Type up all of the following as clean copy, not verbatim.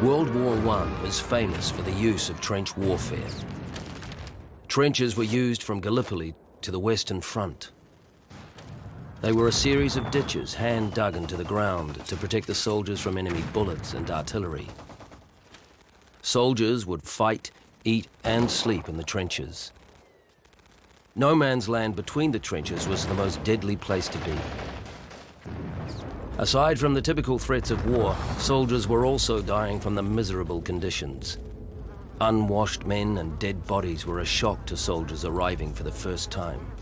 World War I was famous for the use of trench warfare. Trenches were used from Gallipoli to the Western Front. They were a series of ditches hand-dug into the ground to protect the soldiers from enemy bullets and artillery. Soldiers would fight, eat and sleep in the trenches. No man's land between the trenches was the most deadly place to be. Aside from the typical threats of war, soldiers were also dying from the miserable conditions. Unwashed men and dead bodies were a shock to soldiers arriving for the first time.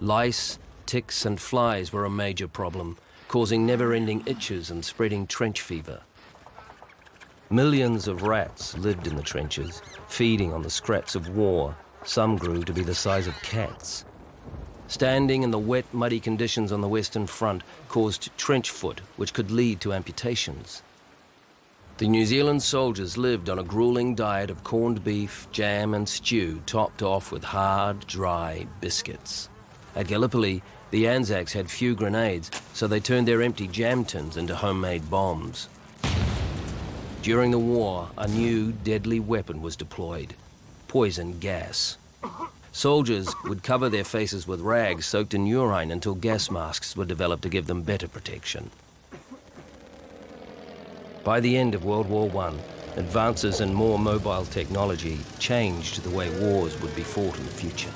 Lice, ticks and flies were a major problem, causing never-ending itches and spreading trench fever. Millions of rats lived in the trenches, feeding on the scraps of war. Some grew to be the size of cats. Standing in the wet, muddy conditions on the Western Front caused trench foot, which could lead to amputations. The New Zealand soldiers lived on a grueling diet of corned beef, jam and stew, topped off with hard, dry biscuits. At Gallipoli, the Anzacs had few grenades, so they turned their empty jam tins into homemade bombs. During the war, a new deadly weapon was deployed: poison gas. Soldiers would cover their faces with rags soaked in urine until gas masks were developed to give them better protection. By the end of World War I, advances in more mobile technology changed the way wars would be fought in the future.